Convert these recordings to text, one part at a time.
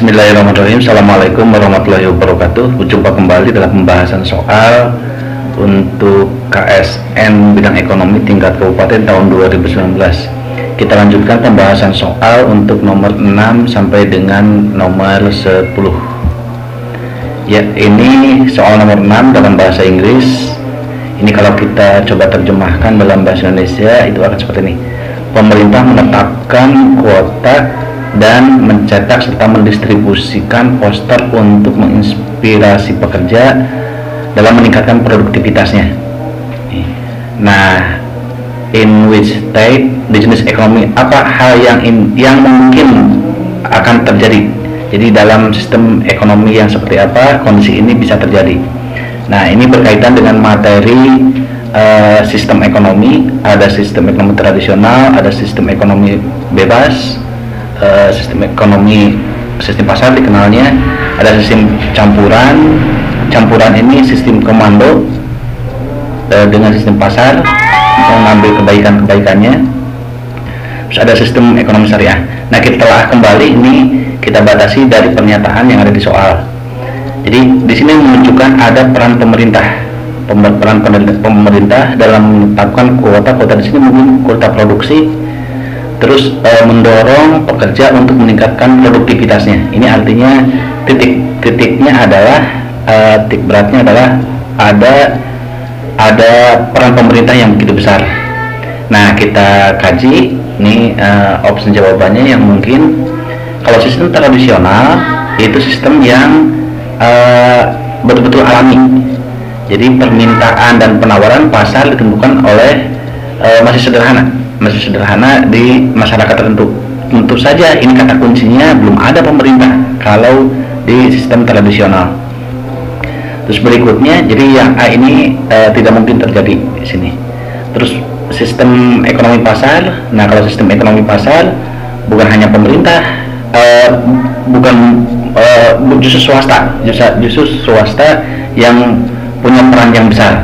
Bismillahirrahmanirrahim. Assalamualaikum warahmatullahi wabarakatuh. Berjumpa kembali dalam pembahasan soal untuk KSN bidang ekonomi tingkat kabupaten tahun 2019. Kita lanjutkan pembahasan soal untuk nomor 6 sampai dengan nomor 10. Ya, ini soal nomor 6 dalam bahasa Inggris. Ini kalau kita coba terjemahkan dalam bahasa Indonesia itu akan seperti ini. Pemerintah menetapkan kuota dan mencetak serta mendistribusikan poster untuk menginspirasi pekerja dalam meningkatkan produktivitasnya. Nah, in which state di jenis ekonomi apa hal yang mungkin akan terjadi? Jadi dalam sistem ekonomi yang seperti apa kondisi ini bisa terjadi? Nah, ini berkaitan dengan materi sistem ekonomi. Ada sistem ekonomi tradisional, ada sistem ekonomi bebas, sistem ekonomi, sistem pasar dikenalnya, ada sistem campuran ini sistem komando dengan sistem pasar mengambil kebaikannya. Terus ada sistem ekonomi syariah. Nah, kita telah kembali ini kita batasi dari pernyataan yang ada di soal. Jadi di sini menunjukkan ada peran pemerintah dalam menetapkan kuota di sini mungkin kuota produksi, terus mendorong pekerja untuk meningkatkan produktivitasnya. Ini artinya titiknya adalah titik beratnya adalah ada peran pemerintah yang begitu besar. Nah, kita kaji ini opsi jawabannya yang mungkin kalau sistem tradisional itu sistem yang betul-betul alami. Jadi permintaan dan penawaran pasar ditentukan oleh masih sederhana di masyarakat tertentu. Tentu saja ini kata kuncinya belum ada pemerintah kalau di sistem tradisional. Terus berikutnya, jadi yang A ini tidak mungkin terjadi di sini. Terus sistem ekonomi pasar. Nah, kalau sistem ekonomi pasar bukan hanya pemerintah, justru swasta yang punya peran yang besar.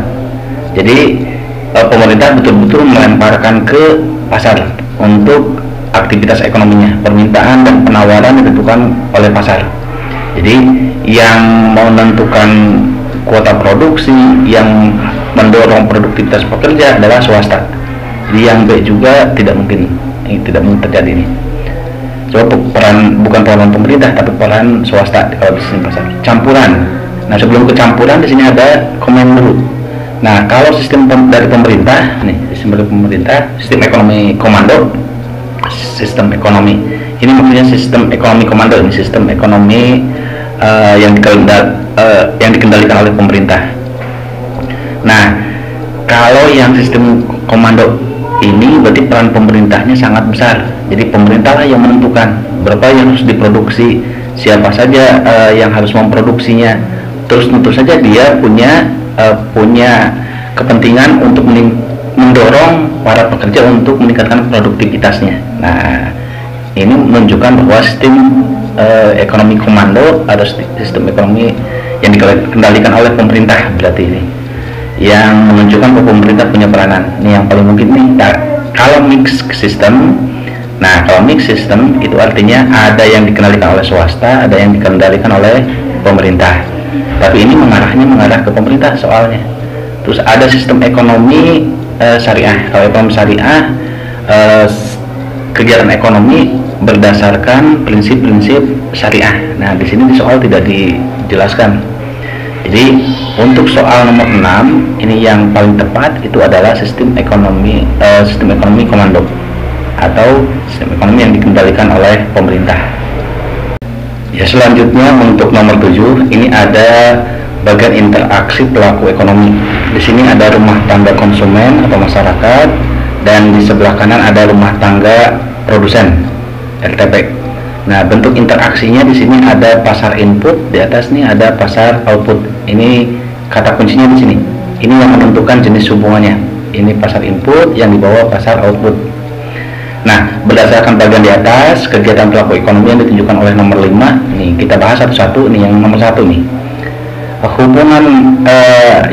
Jadi pemerintah betul-betul melemparkan ke pasar untuk aktivitas ekonominya. Permintaan dan penawaran ditentukan oleh pasar. Jadi yang menentukan kuota produksi, yang mendorong produktivitas pekerja adalah swasta. Jadi yang B juga tidak mungkin terjadi ini. Coba bukan peran pemerintah tapi peran swasta kalau di sini pasar. Campuran. Nah, sebelum ke campuran di sini ada komen dulu. Nah, kalau sistem dari pemerintah, sistem ekonomi komando, sistem ekonomi. Ini maksudnya sistem ekonomi komando, ini sistem ekonomi yang dikendalikan oleh pemerintah. Nah, kalau yang sistem komando ini berarti peran pemerintahnya sangat besar. Jadi pemerintah lah yang menentukan berapa yang harus diproduksi, siapa saja yang harus memproduksinya. Terus tentu saja dia punya kepentingan untuk mendorong para pekerja untuk meningkatkan produktivitasnya. Nah, ini menunjukkan bahwa sistem ekonomi komando atau sistem ekonomi yang dikendalikan oleh pemerintah berarti ini yang menunjukkan bahwa pemerintah punya peranan. Ini yang paling mungkin nih. Nah, kalau mix system, itu artinya ada yang dikendalikan oleh swasta, ada yang dikendalikan oleh pemerintah. Tapi ini mengarah ke pemerintah soalnya. Terus ada sistem ekonomi syariah. Kalau ekonomi syariah, kegiatan ekonomi berdasarkan prinsip-prinsip syariah. Nah, di sini di soal tidak dijelaskan. Jadi untuk soal nomor 6 ini yang paling tepat itu adalah sistem ekonomi komando atau sistem ekonomi yang dikendalikan oleh pemerintah. Ya, selanjutnya untuk nomor 7 ini ada bagian interaksi pelaku ekonomi. Di sini ada rumah tangga konsumen atau masyarakat dan di sebelah kanan ada rumah tangga produsen RTP. Nah, bentuk interaksinya di sini ada pasar input, di atas nih ada pasar output. Ini kata kuncinya di sini. Ini yang menentukan jenis hubungannya. Ini pasar input yang dibawa pasar output. Nah, berdasarkan bagian di atas, kegiatan pelaku ekonomi yang ditunjukkan oleh nomor 5, nih kita bahas satu-satu. Nih yang nomor 1 nih. Hubungan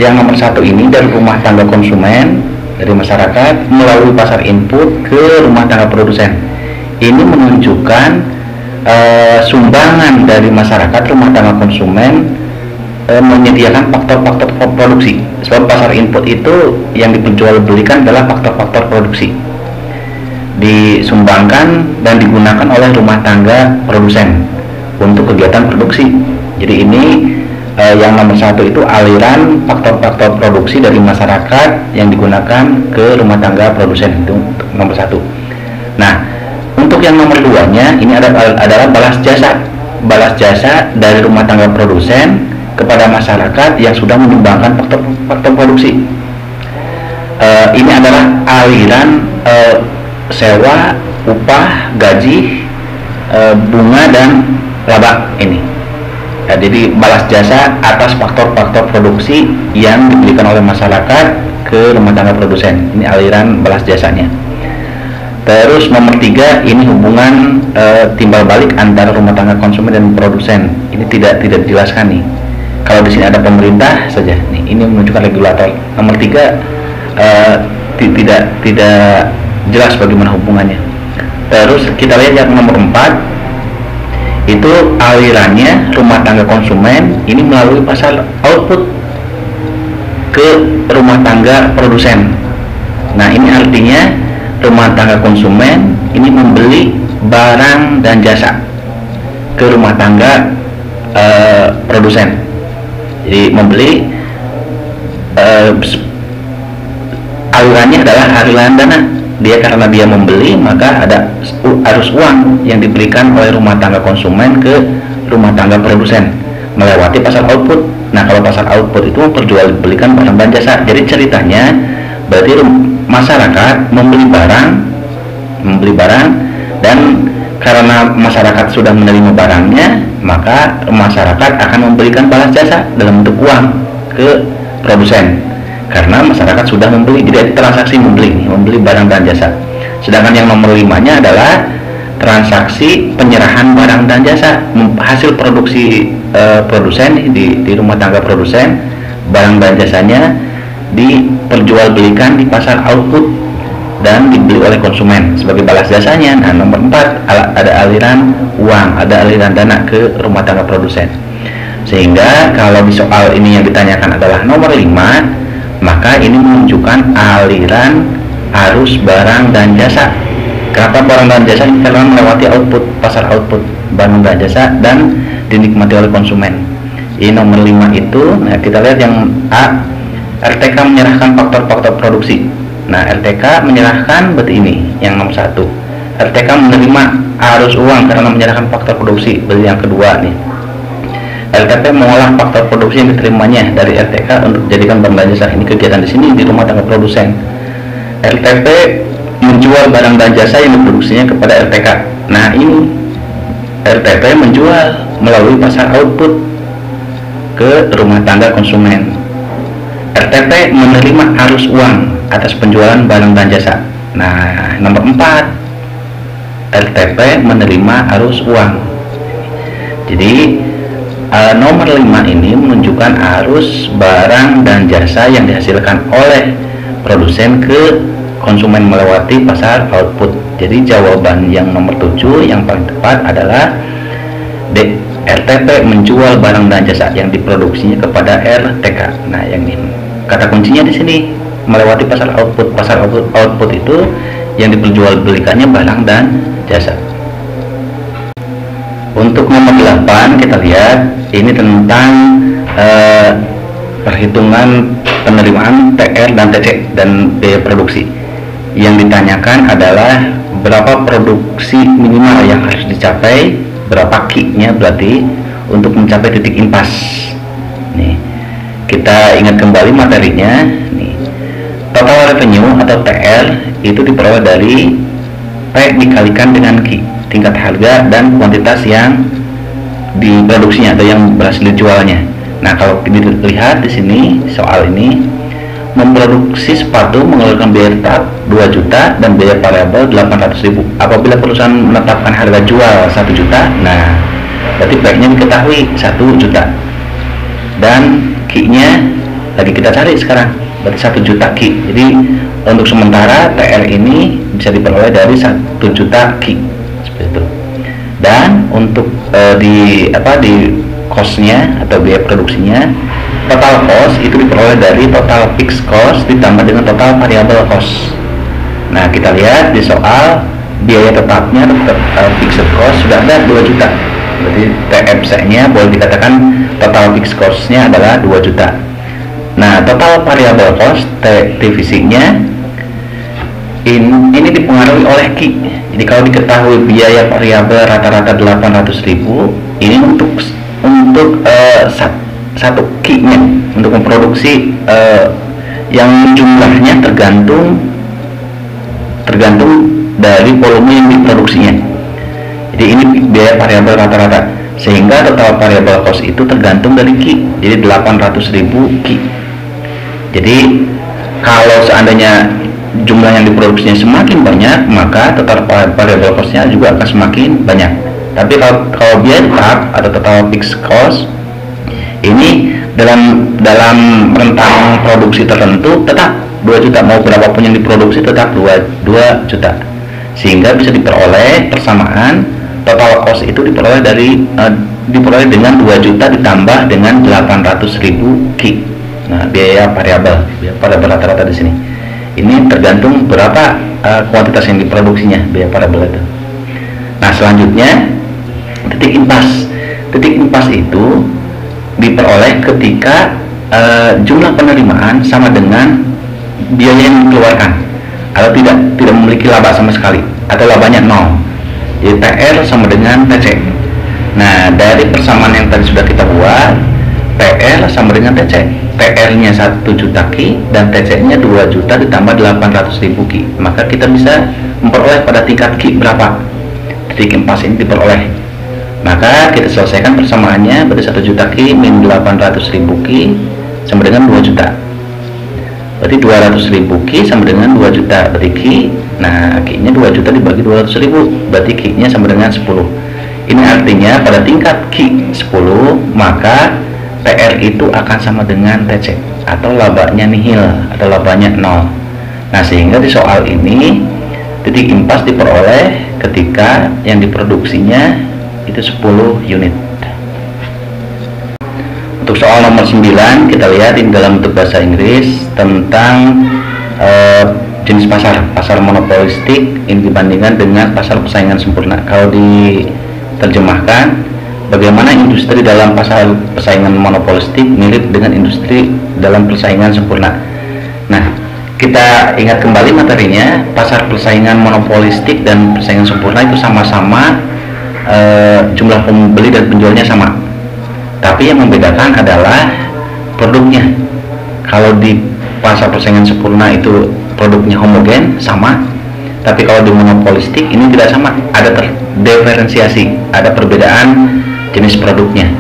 yang nomor 1 ini dari rumah tangga konsumen, dari masyarakat melalui pasar input ke rumah tangga produsen. Ini menunjukkan sumbangan dari masyarakat, rumah tangga, konsumen menyediakan faktor-faktor produksi. Sebab pasar input itu yang diperjualbelikan adalah faktor-faktor produksi, disumbangkan dan digunakan oleh rumah tangga produsen untuk kegiatan produksi. Jadi ini yang nomor satu itu aliran faktor-faktor produksi dari masyarakat yang digunakan ke rumah tangga produsen, itu nomor satu. Nah, untuk yang nomor duanya ini adalah balas jasa dari rumah tangga produsen kepada masyarakat yang sudah menyumbangkan faktor produksi. Ini adalah aliran sewa, upah, gaji, bunga dan laba ini. Jadi balas jasa atas faktor-faktor produksi yang diberikan oleh masyarakat ke rumah tangga produsen. Ini aliran balas jasanya. Terus nomor 3 ini hubungan timbal balik antara rumah tangga konsumen dan produsen. Ini tidak dijelaskan nih. Kalau di sini ada pemerintah saja, nih ini menunjukkan regulator. Nomor 3 tidak jelas bagaimana hubungannya. Terus kita lihat yang nomor 4 itu alirannya rumah tangga konsumen ini melalui pasar output ke rumah tangga produsen. Nah, ini artinya rumah tangga konsumen ini membeli barang dan jasa ke rumah tangga produsen. Jadi membeli alirannya adalah aliran dana. Dia karena dia membeli, maka ada arus uang yang diberikan oleh rumah tangga konsumen ke rumah tangga produsen melewati pasar output. Nah, kalau pasar output itu memperjualbelikan barang dan jasa. Jadi ceritanya berarti masyarakat membeli barang dan karena masyarakat sudah menerima barangnya, maka masyarakat akan memberikan balas jasa dalam bentuk uang ke produsen. Karena masyarakat sudah membeli, jadi transaksi membeli barang dan jasa. Sedangkan yang nomor 5-nya adalah transaksi penyerahan barang dan jasa, hasil produksi produsen di rumah tangga produsen, barang dan jasanya diperjualbelikan di pasar output dan dibeli oleh konsumen sebagai balas jasanya. Nah, nomor 4 ada aliran uang, ada aliran dana ke rumah tangga produsen. Sehingga kalau di soal ini yang ditanyakan adalah nomor 5, maka ini menunjukkan aliran arus barang dan jasa. Kenapa barang dan jasa? Karena melewati output, pasar output barang dan jasa dan dinikmati oleh konsumen. Ini nomor 5 itu. Nah, kita lihat yang A, RTK menyerahkan faktor-faktor produksi. Nah, RTK menyerahkan berarti ini yang nomor 1. RTK menerima arus uang karena menyerahkan faktor produksi, berarti yang kedua nih. LTP mengolah faktor produksi yang diterimanya dari RTK untuk dijadikan barang dan jasa. Ini kegiatan di sini di rumah tangga produsen. LTP menjual barang dan jasa yang diproduksinya kepada RTK. Nah, ini RTP menjual melalui pasar output ke rumah tangga konsumen. RTP menerima arus uang atas penjualan barang dan jasa. Nah, nomor 4 RTP menerima arus uang. Jadi nomor 5 ini menunjukkan arus barang dan jasa yang dihasilkan oleh produsen ke konsumen melewati pasar output. Jadi jawaban yang nomor 7 yang paling tepat adalah D. RTP menjual barang dan jasa yang diproduksinya kepada RTK. Nah, yang ini kata kuncinya di sini melewati pasar output. Pasar output itu yang diperjualbelikannya barang dan jasa. Untuk nomor 8 kita lihat ini tentang perhitungan penerimaan TR dan TC dan biaya produksi. Yang ditanyakan adalah berapa produksi minimal yang harus dicapai, berapa Q-nya berarti untuk mencapai titik impas. Nih, kita ingat kembali materinya. Nih, total revenue atau TR itu diperoleh dari P dikalikan dengan Q, tingkat harga dan kuantitas yang diproduksinya atau yang berhasil dijualnya. Nah, kalau dilihat di sini soal ini memproduksi sepatu mengeluarkan biaya tetap 2 juta dan biaya variabel 800.000. Apabila perusahaan menetapkan harga jual 1 juta, nah berarti P-nya diketahui 1 juta dan Q-nya lagi kita cari sekarang, berarti 1 juta Q. Jadi untuk sementara TR ini bisa diperoleh dari 1 juta Q seperti itu. Dan untuk di cost-nya atau biaya produksinya, total cost itu diperoleh dari total fixed cost ditambah dengan total variable cost. Nah, kita lihat di soal biaya tetapnya fixed cost sudah ada 2 juta. Berarti TFC-nya boleh dikatakan total fixed cost-nya adalah 2 juta. Nah, total variable cost TVC-nya ini dipengaruhi oleh Q. Jadi kalau diketahui biaya variabel rata-rata 800.000, ini untuk satu Q-nya untuk memproduksi yang jumlahnya tergantung dari volume yang diproduksinya. Jadi ini biaya variabel rata-rata, sehingga total variable cost itu tergantung dari Q. Jadi 800.000 Q. Jadi kalau seandainya jumlah yang diproduksinya semakin banyak, maka total variable cost-nya juga akan semakin banyak. Tapi kalau biaya tetap atau total fixed cost ini dalam rentang produksi tertentu tetap 2 juta, mau berapapun yang diproduksi tetap 2 juta, sehingga bisa diperoleh persamaan total cost itu diperoleh dengan 2 juta ditambah dengan 800.000 Q. Nah, biaya variabel rata-rata di sini. Ini tergantung berapa kuantitas yang diproduksinya, biaya variabel itu. Nah, selanjutnya titik impas. Titik impas itu diperoleh ketika jumlah penerimaan sama dengan biaya yang dikeluarkan, atau tidak memiliki laba sama sekali, atau labanya 0. Jadi TR sama dengan TC. Nah, dari persamaan yang tadi sudah kita buat, TR sama dengan TC. TR-nya 1 juta Q dan TC-nya 2 juta ditambah 800.000 Q. Maka kita bisa memperoleh pada tingkat Q berapa titik impas ini diperoleh. Maka kita selesaikan persamaannya, berarti 1 juta Q min 800.000 Q sama dengan 2 juta. Berarti 200.000 Q sama dengan 2 juta. Berarti Q, nah Q-nya 2 juta dibagi 200.000, berarti Q-nya sama dengan 10. Ini artinya pada tingkat Q 10, maka TR itu akan sama dengan TC, atau labanya nihil, atau labanya 0. Nah, sehingga di soal ini titik impas diperoleh ketika yang diproduksinya itu 10 unit. Untuk soal nomor 9, kita lihat ini dalam bentuk bahasa Inggris tentang jenis pasar monopolistik ini dibandingkan dengan pasar persaingan sempurna. Kalau diterjemahkan, bagaimana industri dalam pasar persaingan monopolistik mirip dengan industri dalam persaingan sempurna. Nah, kita ingat kembali materinya, pasar persaingan monopolistik dan persaingan sempurna itu sama-sama jumlah pembeli dan penjualnya sama. Tapi yang membedakan adalah produknya. Kalau di pasar persaingan sempurna itu produknya homogen, sama. Tapi kalau di monopolistik ini tidak sama, ada terdiferensiasi, ada perbedaan jenis produknya.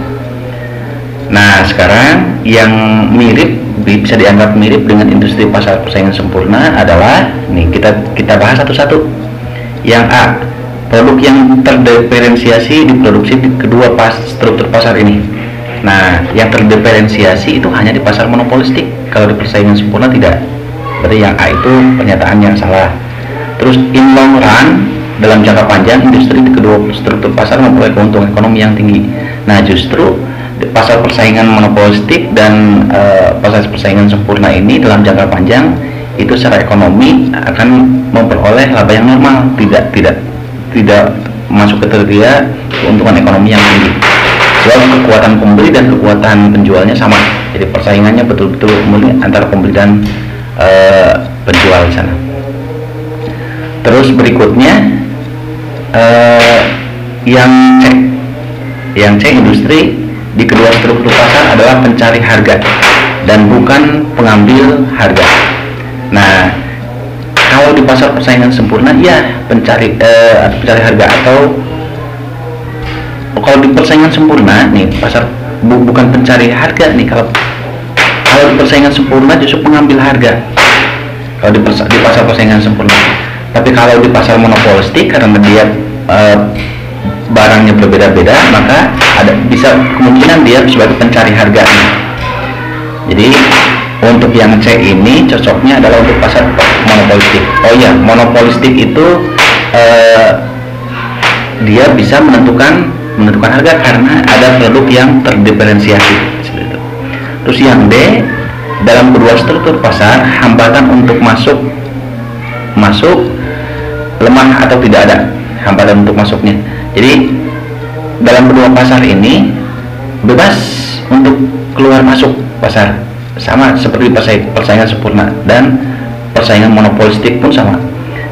Nah, sekarang yang mirip, bisa dianggap mirip dengan industri pasar persaingan sempurna adalah nih, kita bahas satu-satu. Yang A, produk yang terdiferensiasi diproduksi di kedua struktur pasar ini. Nah, yang terdiferensiasi itu hanya di pasar monopolistik, kalau di persaingan sempurna tidak. Berarti yang A itu pernyataan yang salah. Terus in long run, dalam jangka panjang industri di kedua struktur pasar memperoleh keuntungan ekonomi yang tinggi. Nah, justru pasar persaingan monopolistik dan pasar persaingan sempurna ini dalam jangka panjang itu secara ekonomi akan memperoleh laba yang normal, tidak masuk kriteria keuntungan ekonomi yang tinggi. Sebab kekuatan pembeli dan kekuatan penjualnya sama. Jadi persaingannya betul-betul antara pembeli dan penjual di sana. Terus berikutnya yang C industri di kedua struktur pasar adalah pencari harga dan bukan pengambil harga. Nah, kalau di pasar persaingan sempurna ya pencari harga, atau kalau di persaingan sempurna nih bukan pencari harga nih, kalau di persaingan sempurna justru pengambil harga kalau di pasar persaingan sempurna. Tapi kalau di pasar monopolistik, karena dia barangnya berbeda-beda, maka bisa kemungkinan dia sebagai pencari harga. Jadi untuk yang C ini cocoknya adalah untuk pasar monopolistik. Oh iya, monopolistik itu dia bisa menentukan harga karena ada produk yang terdiferensiasi seperti itu. Terus yang D, dalam kedua struktur pasar hambatan untuk masuk lemah atau tidak ada hambatan untuk masuknya. Jadi dalam kedua pasar ini bebas untuk keluar masuk pasar, sama seperti persaingan sempurna dan persaingan monopolistik pun sama.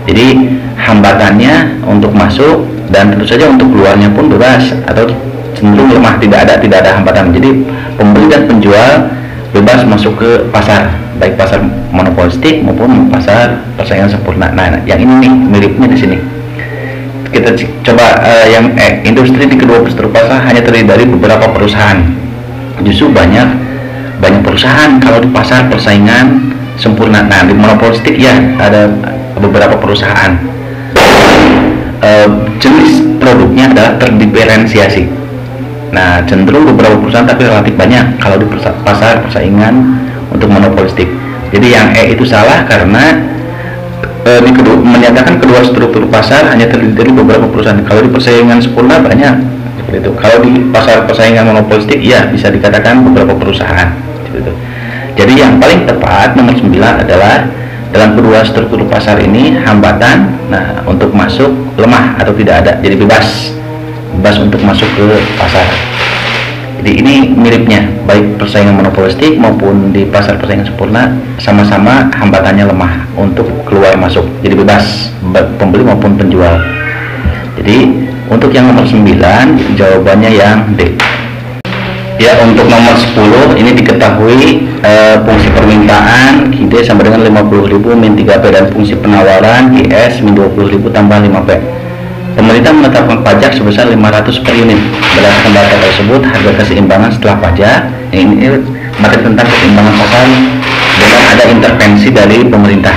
Jadi hambatannya untuk masuk dan tentu saja untuk keluarnya pun bebas atau cenderung lemah, tidak ada hambatan. Jadi pembeli dan penjual bebas masuk ke pasar, baik pasar monopolistik maupun pasar persaingan sempurna. Nah, yang ini nih miripnya di sini. Kita coba industri di kedua struktur pasar hanya terdiri dari beberapa perusahaan. Justru banyak perusahaan kalau di pasar persaingan sempurna. Nah, di monopolistik ya ada beberapa perusahaan. Jenis produknya adalah terdiferensiasi. Nah, cenderung beberapa perusahaan tapi relatif banyak kalau di pasar persaingan untuk monopolistik. Jadi yang E itu salah karena menyatakan kedua struktur pasar hanya terdiri dari beberapa perusahaan. Kalau di persaingan sempurna banyak seperti itu. Kalau di pasar persaingan monopolistik ya bisa dikatakan beberapa perusahaan seperti itu. Jadi yang paling tepat nomor 9 adalah dalam kedua struktur pasar ini hambatan untuk masuk lemah atau tidak ada, jadi bebas untuk masuk ke pasar. Jadi ini miripnya baik persaingan monopolistik maupun di pasar persaingan sempurna sama-sama hambatannya lemah untuk keluar masuk, jadi bebas pembeli maupun penjual. Jadi untuk yang nomor 9 jawabannya yang D. Ya, untuk nomor 10 ini diketahui fungsi permintaan QD sama dengan 50.000 min 3P dan fungsi penawaran QS min 20.000 tambah 5P. Pemerintah menetapkan pajak sebesar 500 per unit. Berdasarkan data tersebut, harga keseimbangan setelah pajak, ini materi tentang keseimbangan pasar dengan ada intervensi dari pemerintah.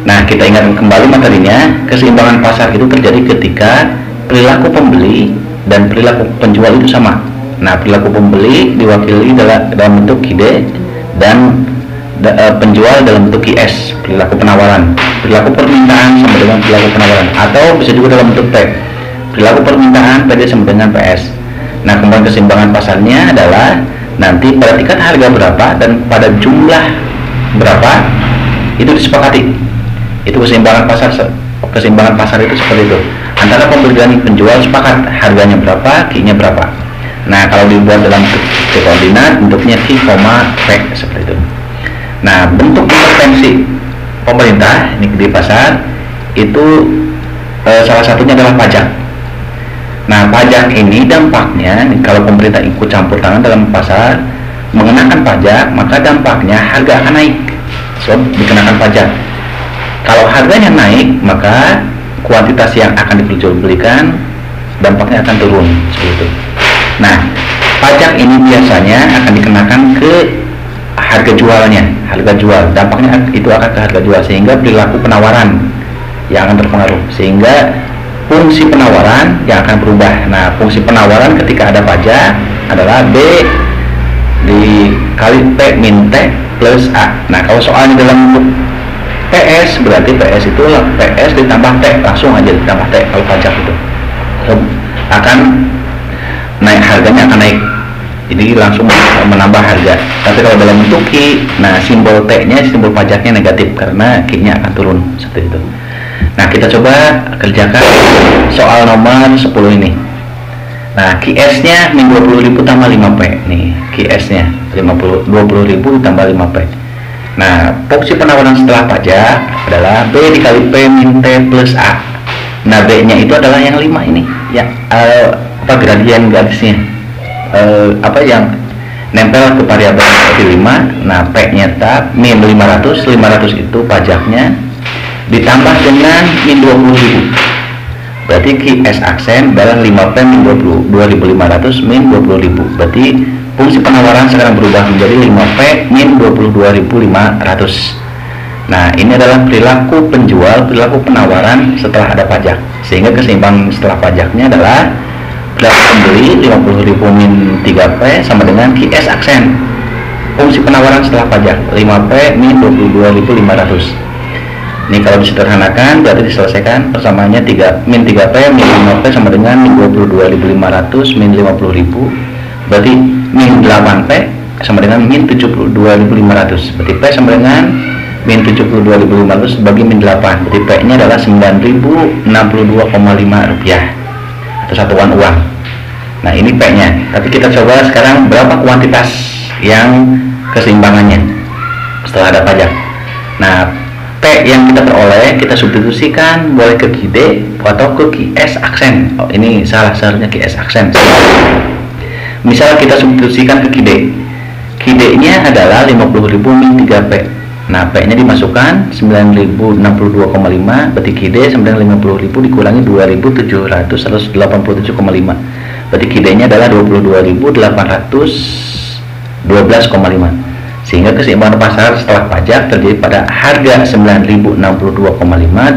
Nah, kita ingatkan kembali materinya. Keseimbangan pasar itu terjadi ketika perilaku pembeli dan perilaku penjual itu sama. Nah, perilaku pembeli diwakili dalam bentuk QD dan penjual dalam bentuk QS, perilaku penawaran. Perilaku permintaan sama dengan perilaku penawaran, atau bisa juga dalam bentuk P, perilaku permintaan PD sama dengan PS. Nah, kemudian keseimbangan pasarnya adalah nanti pada tingkat harga berapa dan pada jumlah berapa itu disepakati. Itu keseimbangan pasar itu seperti itu. Antara pembeli dan penjual sepakat harganya berapa, Q-nya berapa. Nah, kalau dibuat dalam koordinat bentuknya Q, P seperti itu. Nah, bentuk intervensi pemerintah ini di pasar itu salah satunya adalah pajak. Nah, pajak ini dampaknya kalau pemerintah ikut campur tangan dalam pasar mengenakan pajak, maka dampaknya harga akan naik. So, dikenakan pajak. Kalau harganya naik, maka kuantitas yang akan diperjualbelikan dampaknya akan turun seperti itu. Nah, pajak ini biasanya akan dikenakan ke harga jualnya, harga jual. Dampaknya itu akan ke harga jual sehingga perilaku penawaran yang akan terpengaruh, sehingga fungsi penawaran yang akan berubah. Nah, fungsi penawaran ketika ada pajak adalah B dikali P min T plus A. Nah, kalau soalnya dalam bentuk PS berarti PS itu PS ditambah T, langsung aja ditambah T. Kalau pajak itu akan naik, harganya akan naik, jadi langsung menambah harga. Tapi kalau dalam bentuk Q, nah simbol T-nya, simbol pajaknya negatif karena Q-nya akan turun seperti itu. Nah, kita coba kerjakan soal nomor 10 ini. Nah, QS-nya min 20.000 tambah 5P nih, QS-nya 20.000 ditambah 5P. Nah, fungsi penawaran setelah pajak adalah B dikali P min T plus A. Nah, B-nya itu adalah yang 5 ini, ya gradien garisnya yang nempel ke variabel seperti 5. Nah, P-nya tetap min 500 itu pajaknya ditambah dengan min 20.000. Berarti QS aksen adalah 5P min 2.500 min 20.000. Berarti fungsi penawaran sekarang berubah menjadi 5P min 22.500. Nah, ini adalah perilaku penjual, perilaku penawaran setelah ada pajak. Sehingga keseimbangan setelah pajaknya adalah perilaku pembeli 50.000 min 3P sama dengan QS aksen. Fungsi penawaran setelah pajak 5P min 22.500. Ini kalau disederhanakan berarti diselesaikan persamaannya min 3P min 5P sama dengan min 22.500 min 50.000, berarti min 8P sama dengan min 72.500, berarti P sama dengan min 72.500 bagi min 8, berarti P nya adalah 9.062,5 rupiah atau satuan uang. Nah ini P nya, tapi kita coba sekarang berapa kuantitas yang keseimbangannya setelah ada pajak. Nah P yang kita peroleh kita substitusikan boleh ke QD atau ke QS aksen. Oh ini salah, seharusnya QS aksen. Misal kita substitusikan ke QD, QD nya adalah 50.000 min 3P. Nah P nya dimasukkan 9.062,5, berarti QD 950.000 dikurangi 2.787,5, berarti QD nya adalah 22.812,5, sehingga keseimbangan pasar setelah pajak terjadi pada harga 9.062,5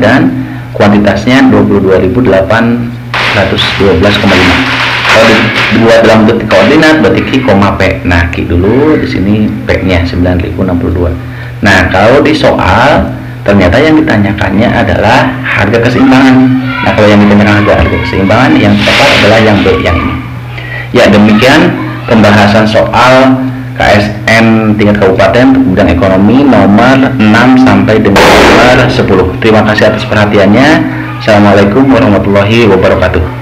dan kuantitasnya 22.812,5. Kalau dibuat dalam bentuk koordinat berarti Q, P. Nah Q dulu, di sini P nya 9.062. Nah kalau di soal ternyata yang ditanyakannya adalah harga keseimbangan. Nah kalau yang ditanyakan harga keseimbangan yang tepat adalah yang B, yang ini. Ya demikian pembahasan soal KSM tingkat kabupaten untuk bidang ekonomi nomor 6 sampai dengan nomor 10. Terima kasih atas perhatiannya. Assalamualaikum warahmatullahi wabarakatuh.